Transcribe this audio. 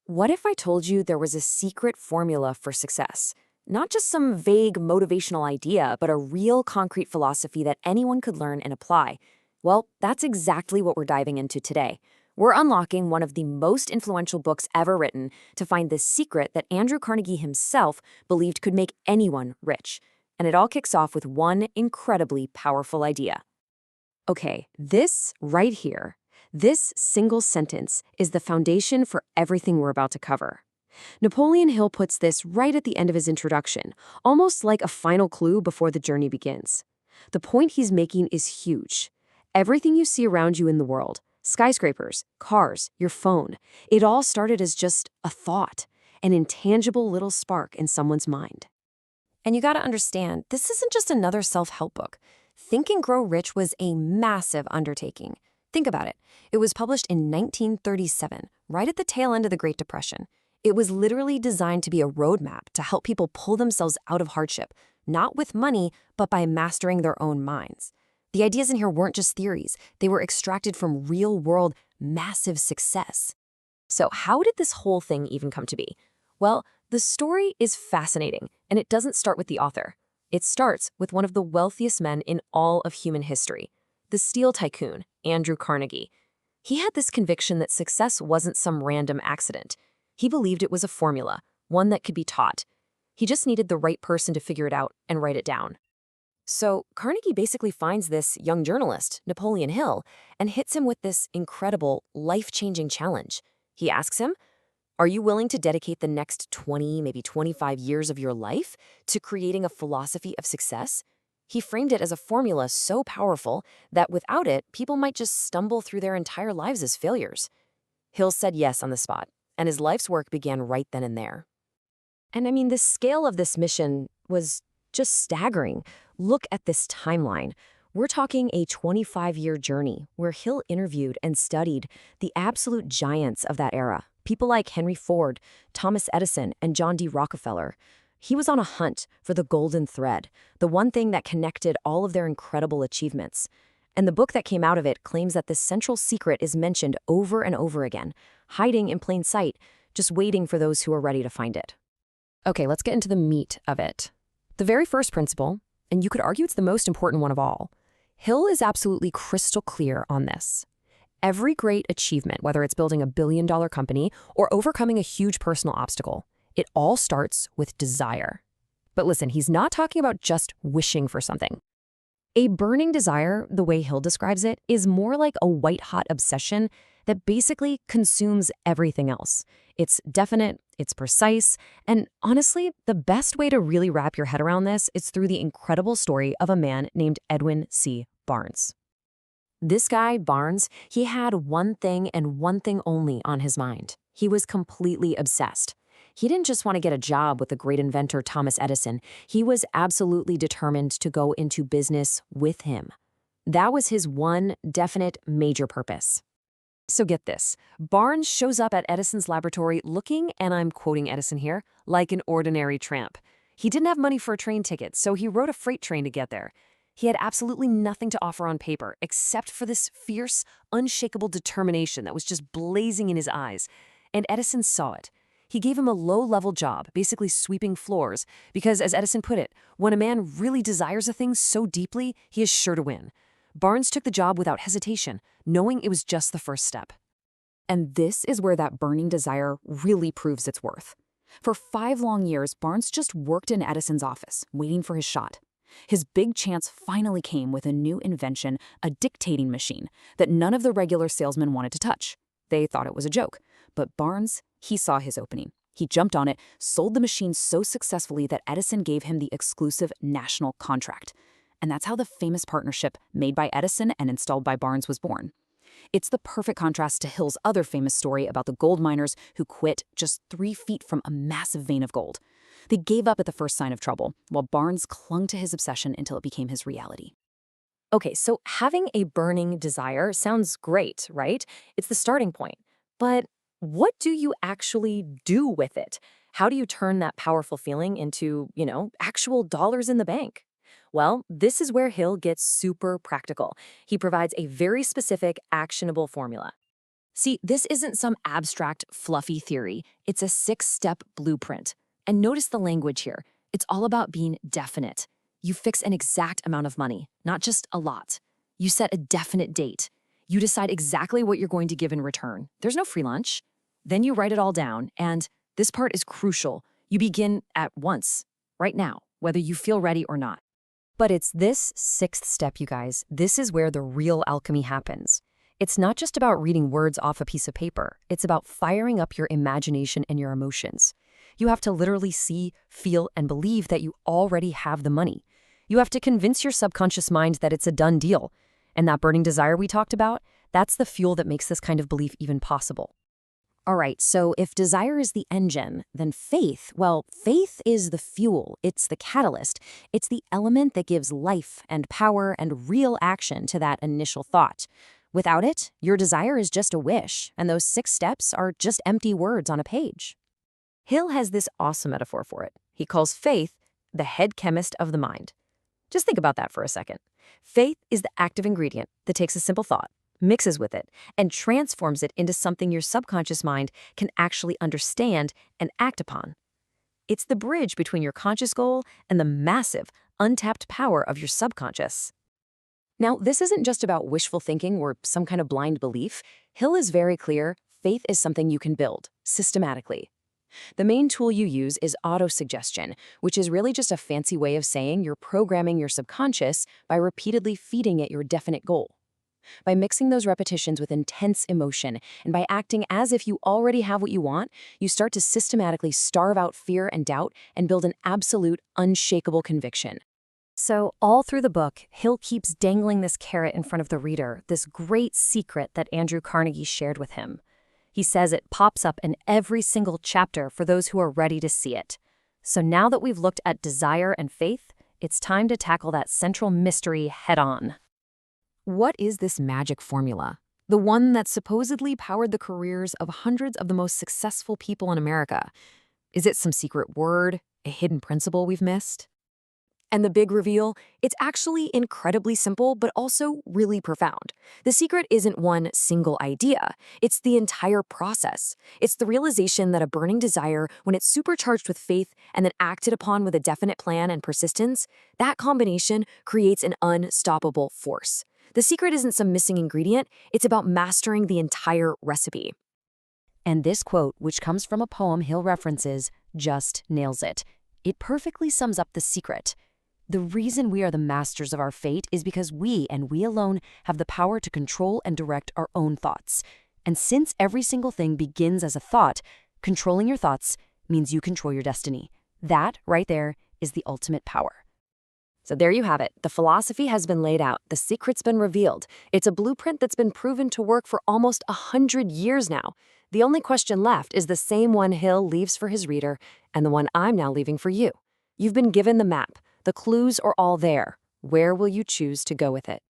What if I told you there was a secret formula for success? Not just some vague motivational idea, but a real concrete philosophy that anyone could learn and apply. Well, that's exactly what we're diving into today. We're unlocking one of the most influential books ever written to find the secret that Andrew Carnegie himself believed could make anyone rich. And it all kicks off with one incredibly powerful idea. Okay, this right here, this single sentence is the foundation for everything we're about to cover. Napoleon Hill puts this right at the end of his introduction, almost like a final clue before the journey begins. The point he's making is huge. Everything you see around you in the world, skyscrapers, cars, your phone, it all started as just a thought, an intangible little spark in someone's mind. And you gotta understand, this isn't just another self-help book. Think and Grow Rich was a massive undertaking. Think about it. It was published in 1937, right at the tail end of the Great Depression. It was literally designed to be a roadmap to help people pull themselves out of hardship, not with money, but by mastering their own minds. The ideas in here weren't just theories. They were extracted from real-world, massive success. So how did this whole thing even come to be? Well, the story is fascinating, and it doesn't start with the author. It starts with one of the wealthiest men in all of human history, the steel tycoon, Andrew Carnegie. He had this conviction that success wasn't some random accident. He believed it was a formula, one that could be taught. He just needed the right person to figure it out and write it down. So Carnegie basically finds this young journalist, Napoleon Hill, and hits him with this incredible, life-changing challenge. He asks him, "Are you willing to dedicate the next 20, maybe 25 years of your life to creating a philosophy of success?" He framed it as a formula so powerful that without it, people might just stumble through their entire lives as failures. Hill said yes on the spot, and his life's work began right then and there. And I mean, the scale of this mission was just staggering. Look at this timeline. We're talking a 25-year journey where Hill interviewed and studied the absolute giants of that era. People like Henry Ford, Thomas Edison, and John D. Rockefeller. He was on a hunt for the golden thread, the one thing that connected all of their incredible achievements. And the book that came out of it claims that this central secret is mentioned over and over again, hiding in plain sight, just waiting for those who are ready to find it. Okay, let's get into the meat of it. The very first principle, and you could argue it's the most important one of all, Hill is absolutely crystal clear on this. Every great achievement, whether it's building a billion-dollar company or overcoming a huge personal obstacle, it all starts with desire. But listen, he's not talking about just wishing for something. A burning desire, the way Hill describes it, is more like a white-hot obsession that basically consumes everything else. It's definite, it's precise, and honestly, the best way to really wrap your head around this is through the incredible story of a man named Edwin C. Barnes. This guy, Barnes, he had one thing and one thing only on his mind. He was completely obsessed. He didn't just want to get a job with the great inventor Thomas Edison. He was absolutely determined to go into business with him. That was his one definite major purpose. So get this, Barnes shows up at Edison's laboratory looking, and I'm quoting Edison here, like an ordinary tramp. He didn't have money for a train ticket, so he rode a freight train to get there. He had absolutely nothing to offer on paper except for this fierce, unshakable determination that was just blazing in his eyes. And Edison saw it. He gave him a low-level job, basically sweeping floors, because, as Edison put it, when a man really desires a thing so deeply, he is sure to win. Barnes took the job without hesitation, knowing it was just the first step. And this is where that burning desire really proves its worth. For 5 long years, Barnes just worked in Edison's office, waiting for his shot. His big chance finally came with a new invention, a dictating machine, that none of the regular salesmen wanted to touch. They thought it was a joke. But Barnes, he saw his opening. He jumped on it, sold the machine so successfully that Edison gave him the exclusive national contract. And that's how the famous partnership made by Edison and installed by Barnes was born. It's the perfect contrast to Hill's other famous story about the gold miners who quit just 3 feet from a massive vein of gold. They gave up at the first sign of trouble, while Barnes clung to his obsession until it became his reality. Okay, so having a burning desire sounds great, right? It's the starting point. But what do you actually do with it? How do you turn that powerful feeling into, actual dollars in the bank? Well, this is where Hill gets super practical. He provides a very specific, actionable formula. See, this isn't some abstract, fluffy theory. It's a 6-step blueprint. And notice the language here. It's all about being definite. You fix an exact amount of money, not just a lot. You set a definite date. You decide exactly what you're going to give in return. There's no free lunch. Then you write it all down, and this part is crucial. You begin at once, right now, whether you feel ready or not. But it's this 6th step, you guys. This is where the real alchemy happens. It's not just about reading words off a piece of paper. It's about firing up your imagination and your emotions. You have to literally see, feel, and believe that you already have the money. You have to convince your subconscious mind that it's a done deal. And that burning desire we talked about, that's the fuel that makes this kind of belief even possible. All right, so if desire is the engine, then faith, well, faith is the fuel. It's the catalyst. It's the element that gives life and power and real action to that initial thought. Without it, your desire is just a wish, and those 6 steps are just empty words on a page. Hill has this awesome metaphor for it. He calls faith the head chemist of the mind. Just think about that for a second. Faith is the active ingredient that takes a simple thought, mixes with it, and transforms it into something your subconscious mind can actually understand and act upon. It's the bridge between your conscious goal and the massive, untapped power of your subconscious. Now, this isn't just about wishful thinking or some kind of blind belief. Hill is very clear, faith is something you can build, systematically. The main tool you use is autosuggestion, which is really just a fancy way of saying you're programming your subconscious by repeatedly feeding it your definite goal. By mixing those repetitions with intense emotion and by acting as if you already have what you want, you start to systematically starve out fear and doubt and build an absolute, unshakable conviction. So all through the book, Hill keeps dangling this carrot in front of the reader, this great secret that Andrew Carnegie shared with him. He says it pops up in every single chapter for those who are ready to see it. So now that we've looked at desire and faith, it's time to tackle that central mystery head-on. What is this magic formula? The one that supposedly powered the careers of hundreds of the most successful people in America. Is it some secret word, a hidden principle we've missed? And the big reveal, it's actually incredibly simple, but also really profound. The secret isn't one single idea. It's the entire process. It's the realization that a burning desire, when it's supercharged with faith and then acted upon with a definite plan and persistence, that combination creates an unstoppable force. The secret isn't some missing ingredient. It's about mastering the entire recipe. And this quote, which comes from a poem Hill references, just nails it. It perfectly sums up the secret. The reason we are the masters of our fate is because we, and we alone, have the power to control and direct our own thoughts. And since every single thing begins as a thought, controlling your thoughts means you control your destiny. That, right there, is the ultimate power. So there you have it. The philosophy has been laid out. The secret's been revealed. It's a blueprint that's been proven to work for almost 100 years now. The only question left is the same one Hill leaves for his reader and the one I'm now leaving for you. You've been given the map. The clues are all there. Where will you choose to go with it?